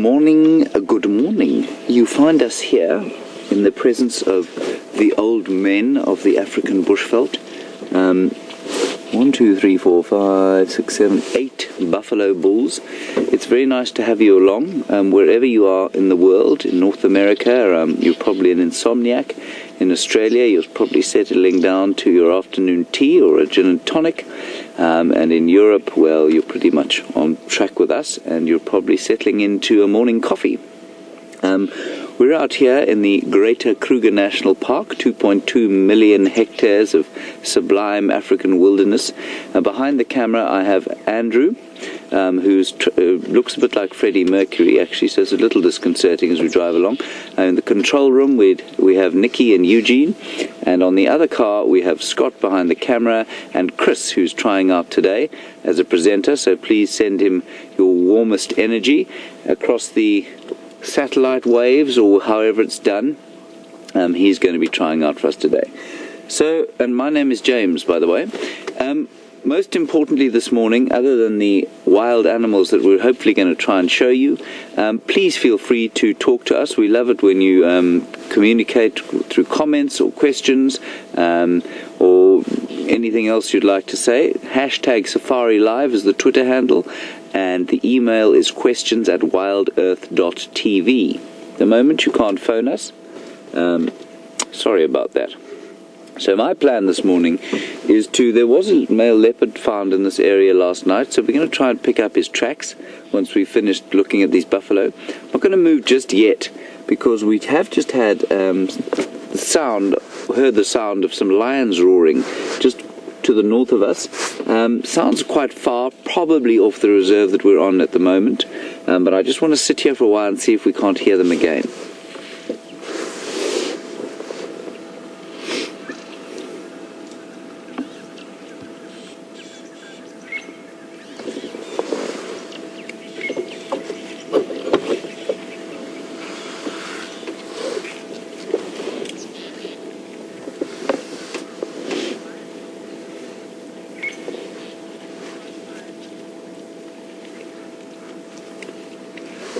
morning, good morning. You find us here in the presence of the old men of the African bushveld. 1, 2, 3, 4, 5, 6, 7, 8 buffalo bulls. It's very nice to have you along wherever you are in the world. In North America, you're probably an insomniac. In Australia, you're probably settling down to your afternoon tea or a gin and tonic. And in Europe, well, you're pretty much on track with us, and you're probably settling into a morning coffee. We're out here in the Greater Kruger National Park, 2.2 million hectares of sublime African wilderness. Behind the camera, I have Andrew, who looks a bit like Freddie Mercury, actually, so it's a little disconcerting as we drive along. In the control room, we have Nikki and Eugene, and on the other car, we have Scott behind the camera, and Chris, who's trying out today as a presenter, so please send him your warmest energy across the satellite waves or however it's done. He's going to be trying out for us today. So, and my name is James, by the way. Most importantly this morning, other than the wild animals that we're hopefully going to try and show you, please feel free to talk to us. We love it when you communicate through comments or questions or anything else you'd like to say. Hashtag Safari Live is the Twitter handle, and the email is questions@wildearth.tv. The moment you can't phone us, sorry about that. So my plan this morning is there was a male leopard found in this area last night, so we're going to try and pick up his tracks once we've finished looking at these buffalo. I'm not going to move just yet, because we have just had heard the sound of some lions roaring just to the north of us. Sounds quite far, probably off the reserve that we're on at the moment, but I just want to sit here for a while and see if we can't hear them again.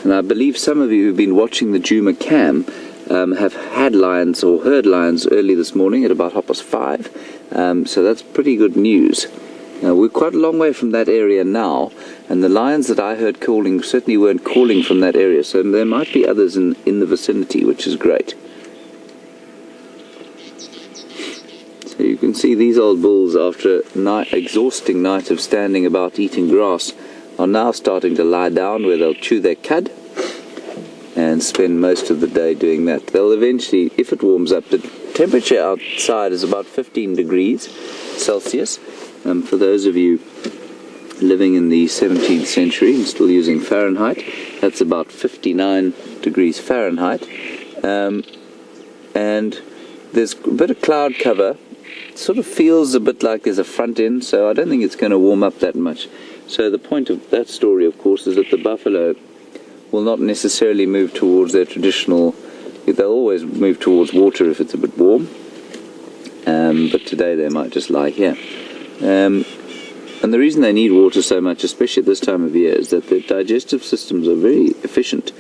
And I believe some of you who've been watching the Juma Cam have had lions or heard lions early this morning at about 5:30. So that's pretty good news. We're quite a long way from that area now, and the lions that I heard calling certainly weren't calling from that area, so there might be others in the vicinity, which is great. So you can see these old bulls, after an exhausting night of standing about eating grass, are now starting to lie down where they'll chew their cud and spend most of the day doing that. They'll eventually, if it warms up, the temperature outside is about 15 degrees Celsius. For those of you living in the 17th century and still using Fahrenheit, that's about 59 degrees Fahrenheit. And there's a bit of cloud cover. It sort of feels a bit like there's a front end, so I don't think it's going to warm up that much. So the point of that story, of course, is that the buffalo will not necessarily move towards their traditional. They'll always move towards water if it's a bit warm, but today they might just lie here. And the reason they need water so much, especially at this time of year, is that their digestive systems are very efficient.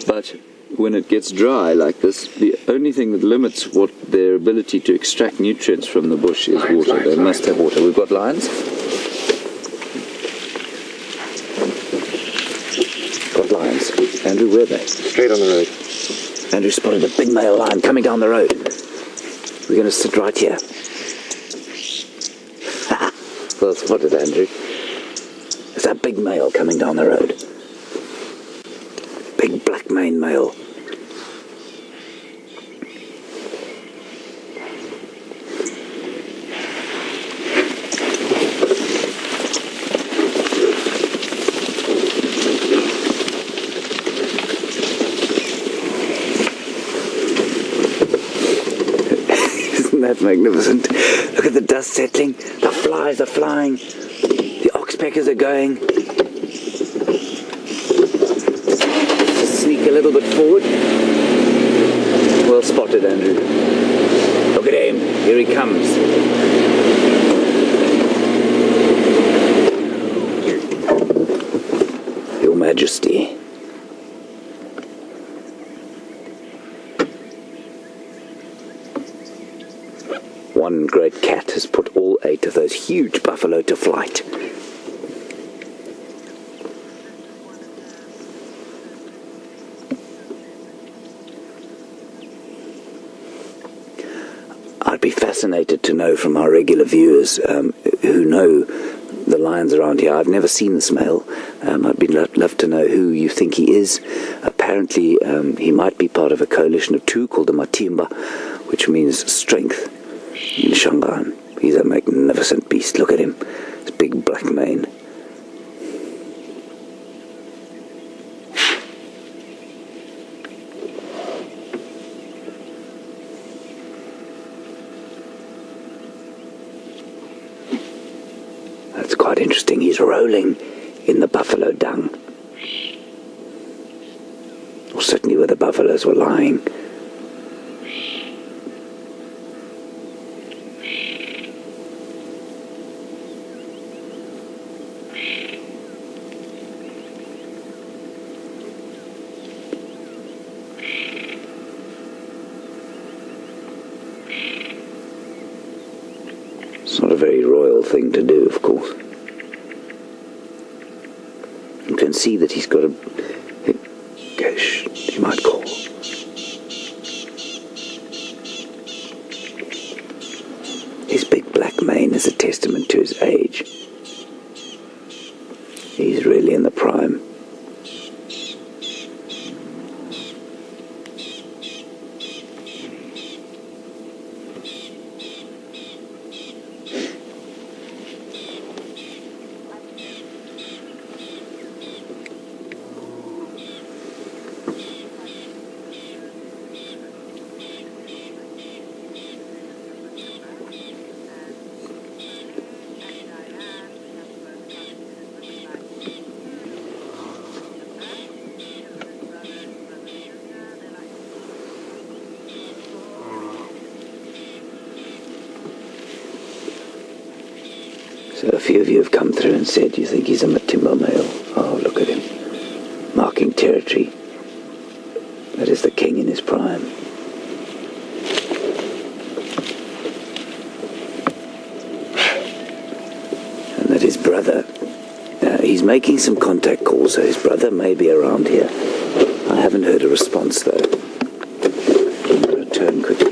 But when it gets dry like this, the only thing that limits their ability to extract nutrients from the bush is water. They must have water. We've got lions. Lions. Andrew, where are they? Straight on the road. Andrew spotted a big male lion coming down the road. We're going to sit right here. Well spotted, Andrew. There's that big male coming down the road. Big black mane male. That's magnificent. Look at the dust settling. The flies are flying. The oxpeckers are going. Just sneak a little bit forward. Well spotted, Andrew. Look at him. Here he comes. Your Majesty. one great cat has put all 8 of those huge buffalo to flight. I'd be fascinated to know from our regular viewers who know the lions around here. I've never seen this male. I'd love to know who you think he is. Apparently, he might be part of a coalition of 2 called the Matimba, which means strength in Shangaan. He's a magnificent beast. Look at him. His big black mane. That's quite interesting. He's rolling in the buffalo dung. Or certainly where the buffaloes were lying. It's not a very royal thing to do, of course. You can see that he's got a... Gosh, he might call. His big black mane is a testament to his age. He's really in the prime. So a few of you have come through and said you think he's a Matimba male. Oh, look at him. Marking territory. That is the king in his prime. And that his brother... he's making some contact calls, so his brother may be around here. I haven't heard a response, though. I'm going to turn quickly.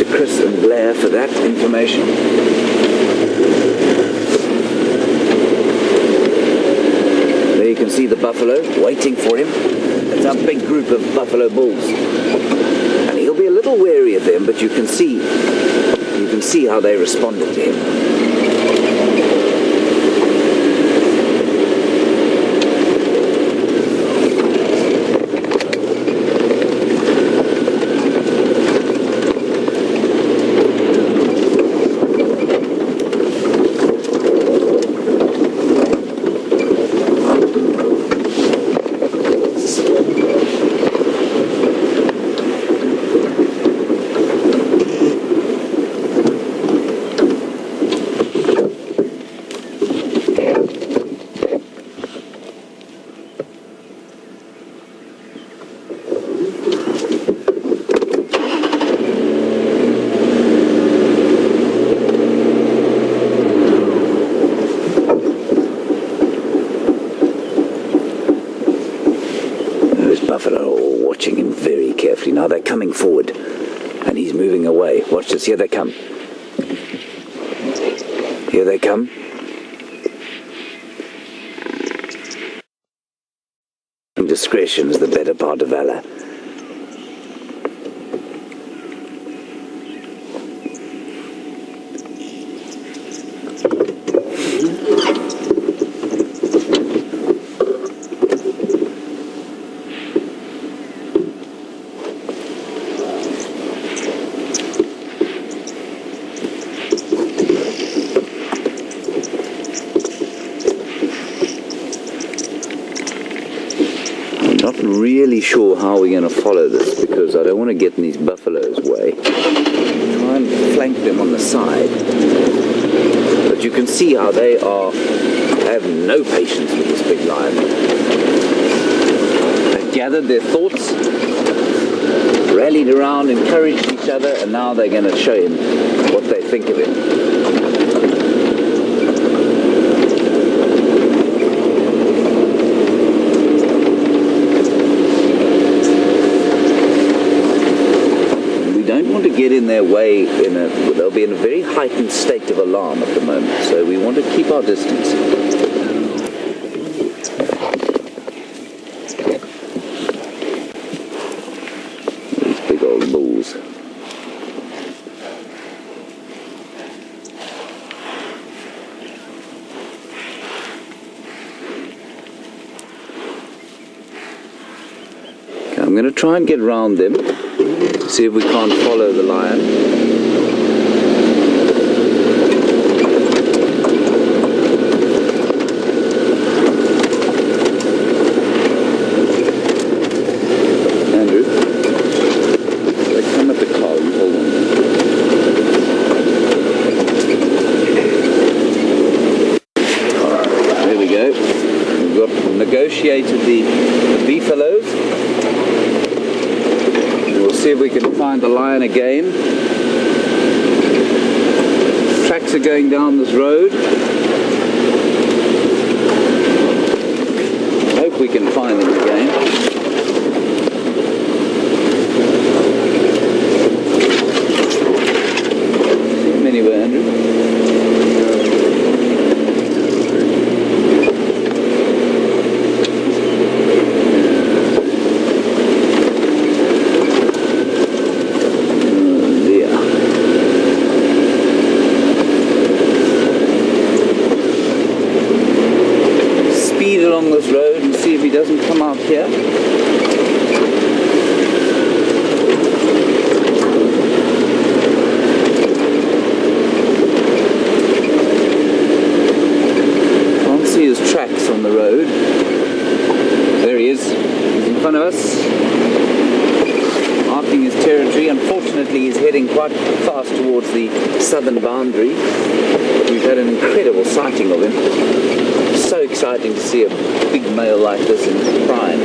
Chris and Blair for that information. There you can see the buffalo waiting for him. It's a big group of buffalo bulls. And he'll be a little wary of them, but you can see how they responded to him. Watching him very carefully. Now they're coming forward and he's moving away. Watch this. Here they come. Here they come. Discretion is the better part of valor. Really sure how we're going to follow this, because I don't want to get in these buffaloes' way. Try and flank them on the side. But you can see how they have no patience with this big lion. They're gathered their thoughts, rallied around, encouraged each other, and now they're going to show him what they think of him. We don't want to get in their way. They'll be in a very heightened state of alarm at the moment, so we want to keep our distance. I'm going to try and get round them, see if we can't follow the lion. Andrew, they come at the car, you hold on. Alright, there we go. We've got negotiated the beefaloes. We'll see if we can find the lion again. Tracks are going down this road. Hope we can find them again. See them anywhere, Andrew? Along this road and see if he doesn't come out here. Can't see his tracks on the road. There he is. He's in front of us, marking his territory. Unfortunately, he's heading quite fast towards the southern boundary. We've had an incredible sighting of him. So exciting to see a big male like this in prime.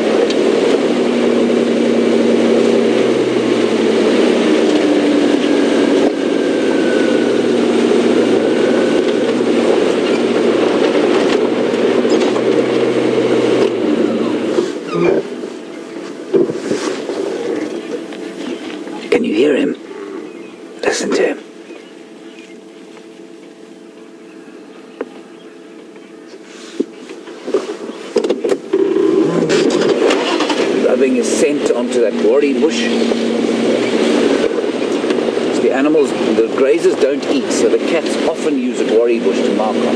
Can you hear him? Listen to him. Rubbing his scent onto that worry bush. The animals, the grazers don't eat, so the cats often use a worry bush to mark on.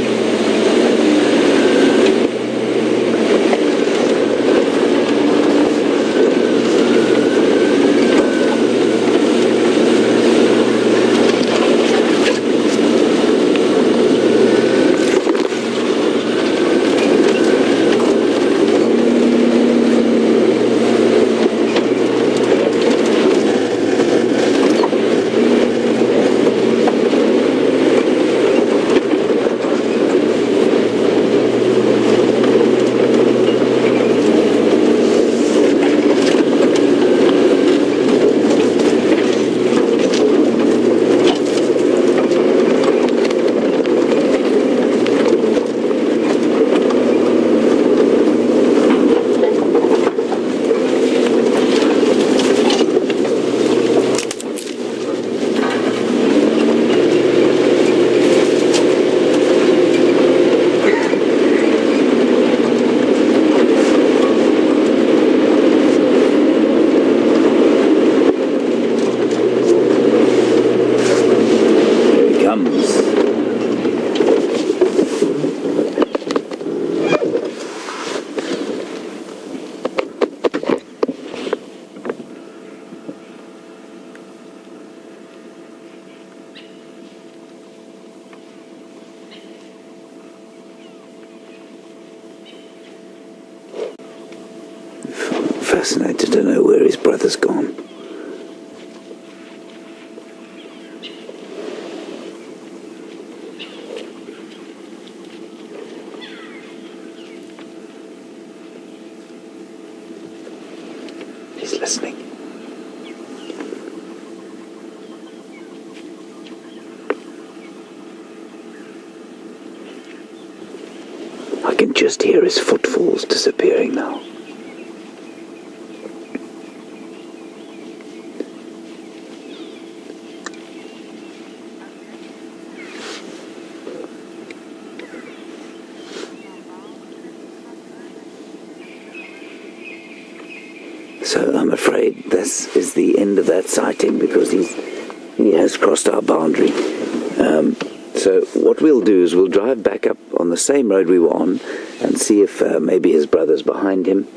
Fascinated to know where his brother's gone. he's listening. I can just hear his footfalls disappearing now. So I'm afraid this is the end of that sighting, because he has crossed our boundary. So what we'll do is we'll drive back up on the same road we were on and see if maybe his brother's behind him.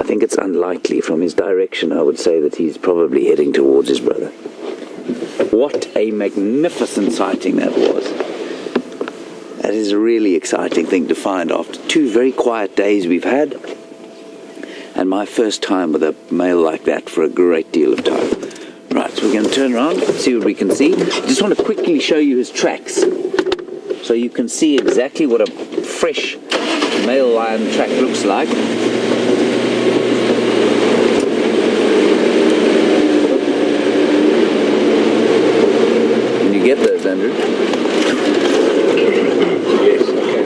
I think it's unlikely. From his direction, I would say that he's probably heading towards his brother. What a magnificent sighting that was. That is a really exciting thing to find after 2 very quiet days we've had, and my first time with a male like that for a great deal of time. Right, so we're going to turn around and see what we can see. I just want to quickly show you his tracks, so you can see exactly what a fresh male lion track looks like. Can you get those, Andrew? Yes, okay.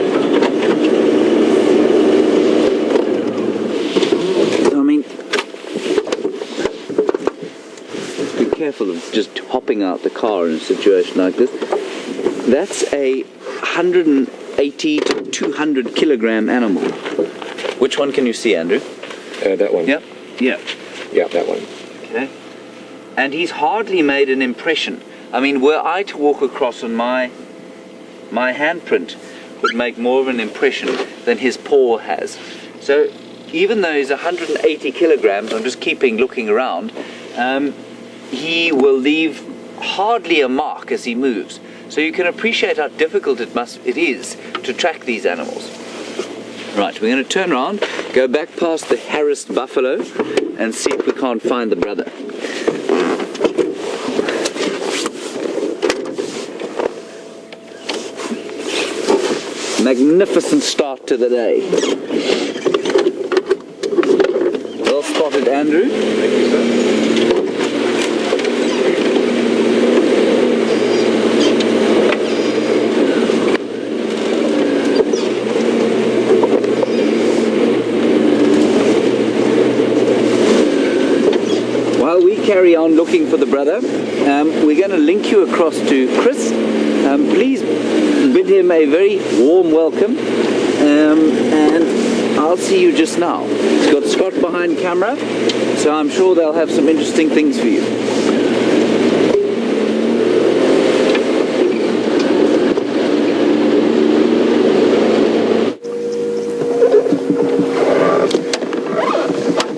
So, I mean, be careful of just hopping out the car in a situation like this. That's a 180 to 200 kilogram animal. Which one can you see, Andrew? That one. Yep. Yeah. Yeah, that one. Okay. And he's hardly made an impression. I mean, were I to walk across and my handprint would make more of an impression than his paw has. So even though he's 180 kilograms, I'm just looking around, he will leave hardly a mark as he moves. So you can appreciate how difficult it is to track these animals. Right, we're going to turn around, go back past the harassed buffalo, and see if we can't find the brother. Magnificent start to the day. Well spotted, Andrew. Thank you, sir. While we carry on looking for the brother, we're going to link you across to Chris. Please bid him a very warm welcome, and I'll see you just now. He's got Scott behind camera, so I'm sure they'll have some interesting things for you.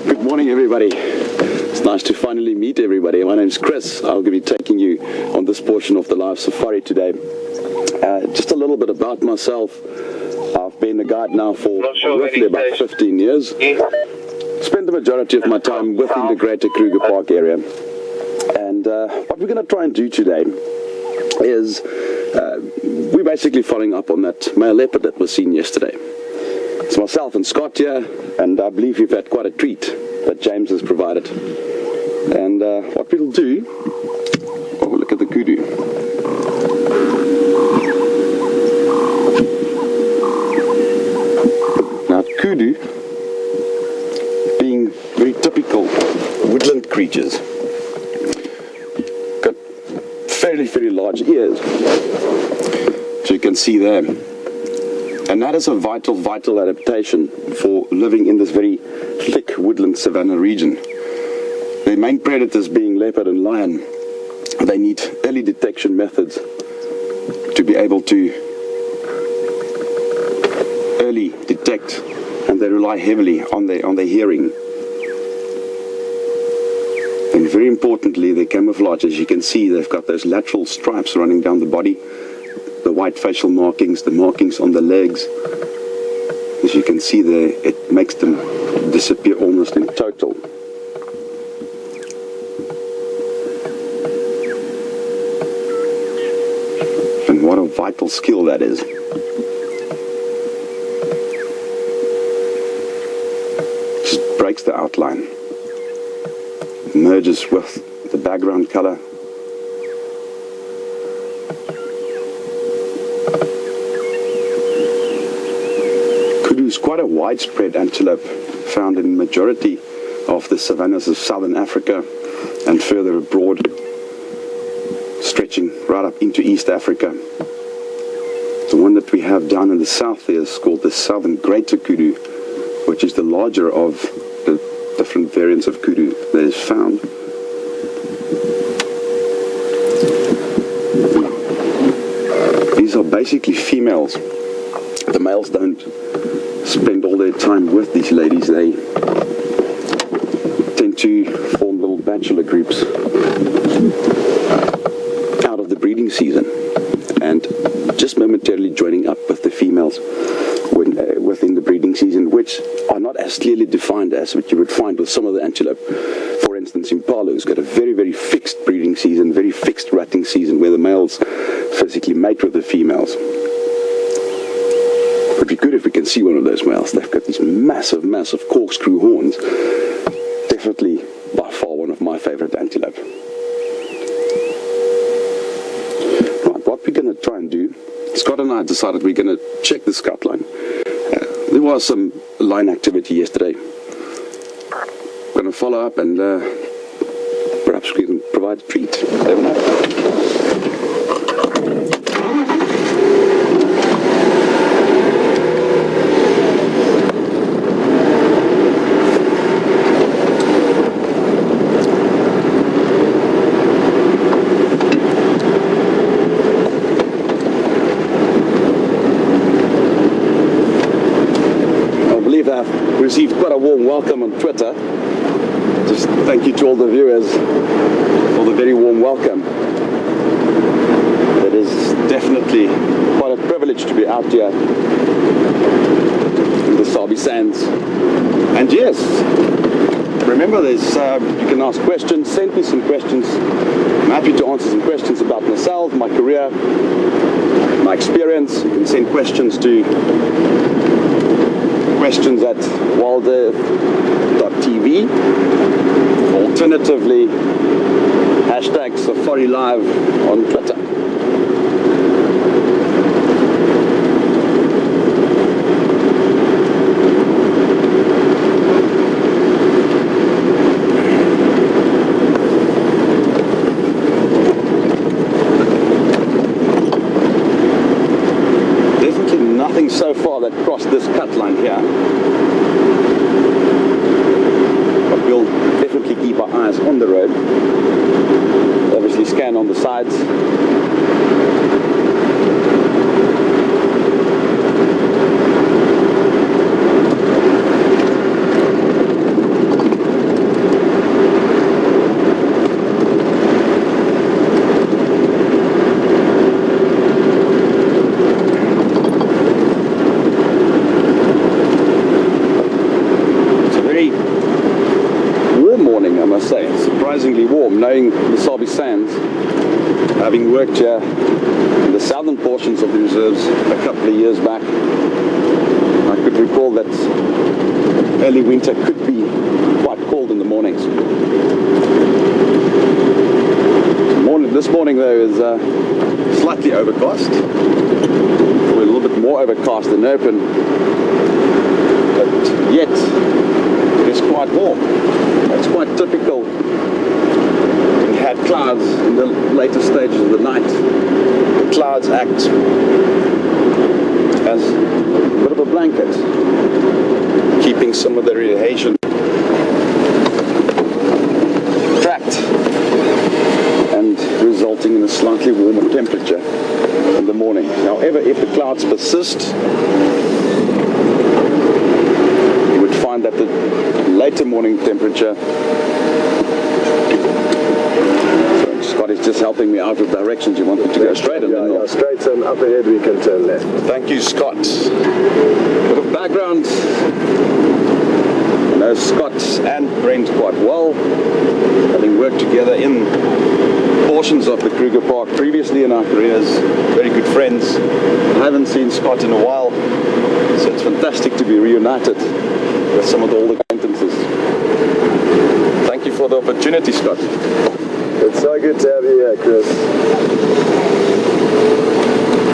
Good morning, everybody. It's nice to finally meet everybody. My name's Chris. I'll be taking you on this portion of the live safari today. Just a little bit about myself. I've been a guide now for roughly about 15 years. Spent the majority of my time within the greater Kruger Park area. And what we're going to try and do today is we're basically following up on that male leopard that was seen yesterday. It's myself and Scott here, and I believe you've had quite a treat that James has provided. And what we'll do, oh, look at the kudu. Now, kudu, being very typical woodland creatures, got very, very large ears, so you can see there. And that is a vital adaptation for living in this very thick woodland savanna region. The main predators being leopard and lion, they need early detection methods to be able to early detect, and they rely heavily on their hearing. And very importantly, their camouflage. As you can see, they've got those lateral stripes running down the body, the white facial markings, the markings on the legs. As you can see there, it makes them disappear almost in total. And what a vital skill that is. Just breaks the outline. merges with the background color. Kudu is quite a widespread antelope, found in the majority of the savannas of southern Africa and further abroad, stretching right up into East Africa. The one that we have down in the south there is called the southern greater kudu, which is the larger of the different variants of kudu that is found. These are basically females. The males don't spend all their time with these ladies. They tend to form little bachelor groups out of the breeding season and just momentarily joining up with the females within the breeding season, which are not as clearly defined as what you would find with some of the antelope. For instance, Impala has got a very, very fixed breeding season, very fixed rutting season, where the males physically mate with the females. It would be good if we can see one of those males. They've got these massive, massive corkscrew horns. Definitely, by far, one of my favorite antelope. Right, what we're going to try and do, Scott and I decided we're going to check the scout line. There was some line activity yesterday. We're going to follow up and perhaps we can provide a treat. Never know. Received quite a warm welcome on Twitter. Just thank you to all the viewers for the very warm welcome. It is definitely quite a privilege to be out here in the Sabi Sands. And yes, remember there's you can ask questions, send me some questions. I'm happy to answer some questions about myself, my career, my experience. You can send questions to questions at WildEarth.tv. Alternatively, hashtag Safari Live on Twitter. So far that crossed this cut line here, but we'll definitely keep our eyes on the road. Obviously scan on the sides. Surprisingly warm, knowing the Sabi Sands, having worked here in the southern portions of the reserves a couple of years back. I could recall that early winter could be quite cold in the mornings. This morning though is slightly overcast, or a little bit more overcast than open, but yet it is quite warm. It's quite typical. We had clouds in the later stages of the night. The clouds act as a bit of a blanket, keeping some of the radiation trapped and resulting in a slightly warmer temperature in the morning. However, if the clouds persist, you would find that the later morning temperature, Scott is just helping me out with directions. You want me to go straight and then north? Straight, and up ahead we can turn left. Thank you, Scott. Bit of background. I know Scott and Brent quite well, having worked together in portions of the Kruger Park previously in our careers. Very good friends. I haven't seen Scott in a while, so it's fantastic to be reunited with some of the old acquaintances. Thank you for the opportunity, Scott. It's so good to have you here, Chris.